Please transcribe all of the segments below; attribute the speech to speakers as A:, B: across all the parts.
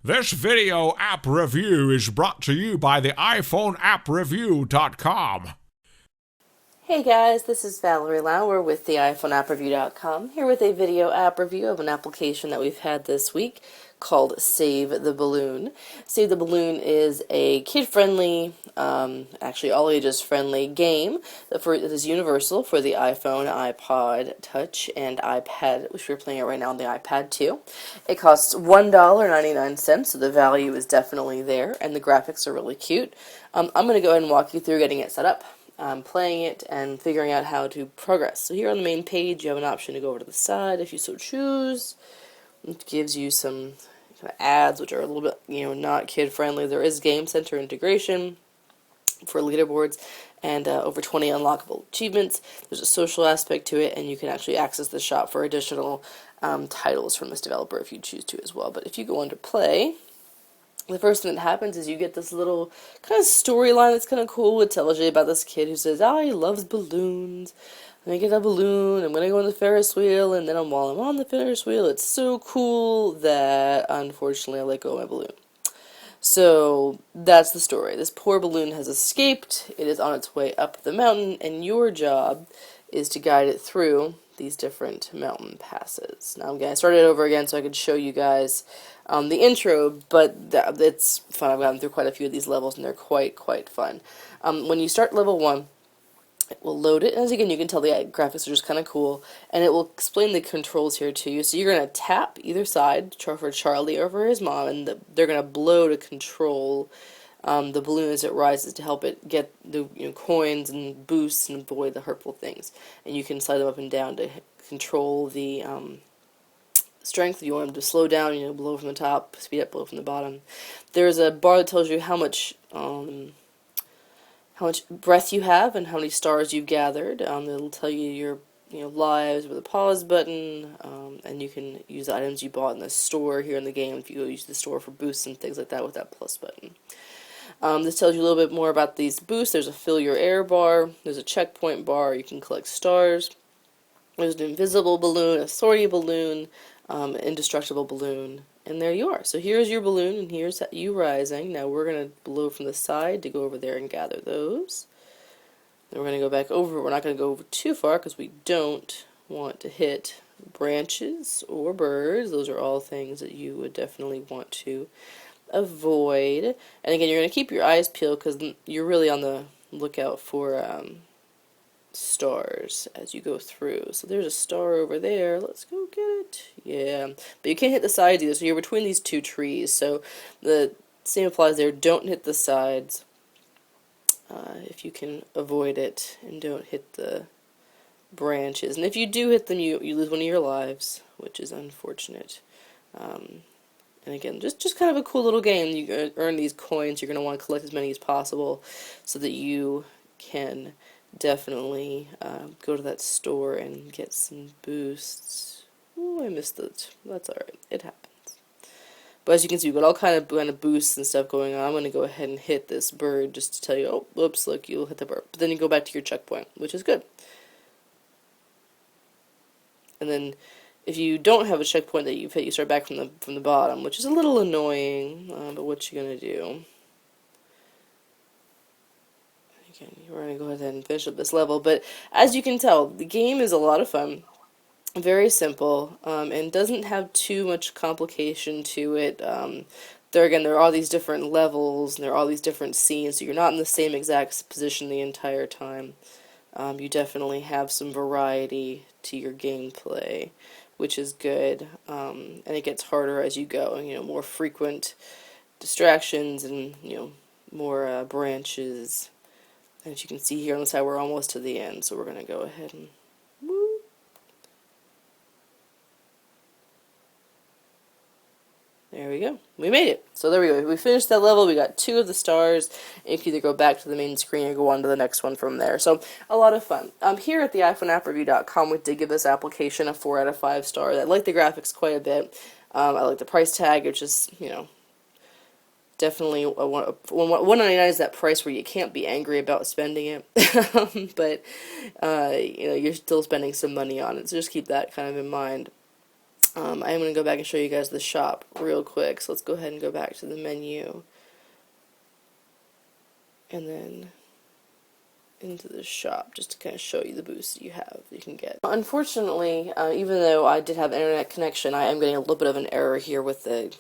A: This video app review is brought to you by the iPhoneAppReview.com.
B: Hey guys, this is Valerie Lauer with the iPhoneAppReview.com, here with a video app review of an application that we've had this week called Save the Balloon. Save the Balloon is a kid-friendly, actually all ages friendly game that is universal for the iPhone, iPod Touch, and iPad, which we're playing it right now on the iPad too. It costs $1.99, so the value is definitely there, and the graphics are really cute. I'm going to go ahead and walk you through getting it set up, playing it, and figuring out how to progress. So here on the main page, you have an option to go over to the side if you so choose. It gives you some kind of ads, which are a little bit, not kid-friendly. There is Game Center integration for leaderboards and over 20 unlockable achievements. There's a social aspect to it, and you can actually access the shop for additional titles from this developer if you choose to as well. But if you go under play, the first thing that happens is you get this little kind of storyline that's kind of cool. It tells you about this kid who says, he loves balloons. And I get a balloon, I'm going to go on the Ferris wheel, and then while I'm on the Ferris wheel, it's so cool that, unfortunately, I let go of my balloon. So, that's the story. This poor balloon has escaped, it is on its way up the mountain, and your job is to guide it through these different mountain passes. Now I'm going to start it over again so I could show you guys the intro, but it's fun. I've gotten through quite a few of these levels, and they're quite fun. When you start level 1, it will load it, and as again, you can tell the graphics are just kind of cool, and it will explain the controls here to you. So you're going to tap either side for Charlie or for his mom, and they're going to blow to control the balloon as it rises to help it get the coins and boosts and avoid the hurtful things. And you can slide them up and down to control the strength. If you want them to slow down, blow from the top, speed up, blow from the bottom. There's a bar that tells you how much breath you have and how many stars you've gathered. It'll tell you your lives with a pause button, and you can use the items you bought in the store here in the game if you go use the store for boosts and things like that with that plus button. This tells you a little bit more about these boosts. There's a fill your air bar, there's a checkpoint bar, you can collect stars, there's an invisible balloon, a sortie balloon, indestructible balloon, and there you are. So here's your balloon, and here's you rising. Now we're going to blow from the side to go over there and gather those. Then we're going to go back over. We're not going to go over too far because we don't want to hit branches or birds. Those are all things that you would definitely want to avoid. And again, you're going to keep your eyes peeled because you're really on the lookout for stars as you go through. So there's a star over there. Let's go get it. Yeah, but you can't hit the sides either. So you're between these two trees. So the same applies there. Don't hit the sides if you can avoid it, and don't hit the branches. And if you do hit them, you lose one of your lives, which is unfortunate. And again, just kind of a cool little game. You earn these coins. You're going to want to collect as many as possible so that you can definitely go to that store and get some boosts. Oh, I missed it. That's alright. It happens. But as you can see, we've got all kind of boosts and stuff going on. I'm going to go ahead and hit this bird just to tell you, oh, whoops, look, you'll hit the bird. But then you go back to your checkpoint, which is good. And then if you don't have a checkpoint that you've hit, you start back from the bottom, which is a little annoying, but what you going to do? Again, we're going to go ahead and finish up this level, but as you can tell, the game is a lot of fun, very simple, and doesn't have too much complication to it. There are all these different levels, and there are all these different scenes, so you're not in the same exact position the entire time. You definitely have some variety to your gameplay, which is good, and it gets harder as you go, more frequent distractions and, more branches. And as you can see here on the side, we're almost to the end, so we're going to go ahead and woo. There we go. We made it. So there we go. We finished that level. We got 2 of the stars. And you can either go back to the main screen or go on to the next one from there. So a lot of fun. Here at the iPhoneAppReview.com, we did give this application a 4 out of 5 stars. I like the graphics quite a bit. I like the price tag, which is, definitely $1.99 is that price where you can't be angry about spending it, but you're still spending some money on it, so just keep that kind of in mind. I am going to go back and show you guys the shop real quick. So let's go ahead and go back to the menu. And then into the shop just to kind of show you the boost you can get. Unfortunately, even though I did have internet connection, I am getting a little bit of an error here with the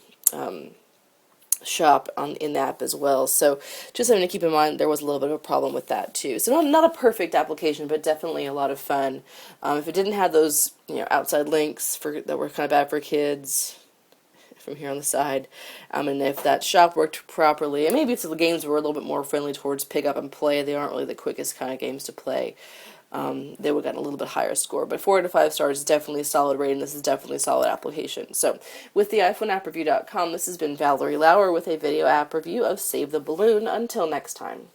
B: shop in the app as well. So just something to keep in mind, there was a little bit of a problem with that too. So not a perfect application, but definitely a lot of fun. If it didn't have those outside links that were kind of bad for kids from here on the side, and if that shop worked properly, and maybe if the games were a little bit more friendly towards pick up and play, they aren't really the quickest kind of games to play, they would have gotten a little bit higher score. But 4 to 5 stars is definitely a solid rating. This is definitely a solid application. So with the iPhoneAppReview.com, this has been Valerie Lauer with a video app review of Save the Balloon. Until next time.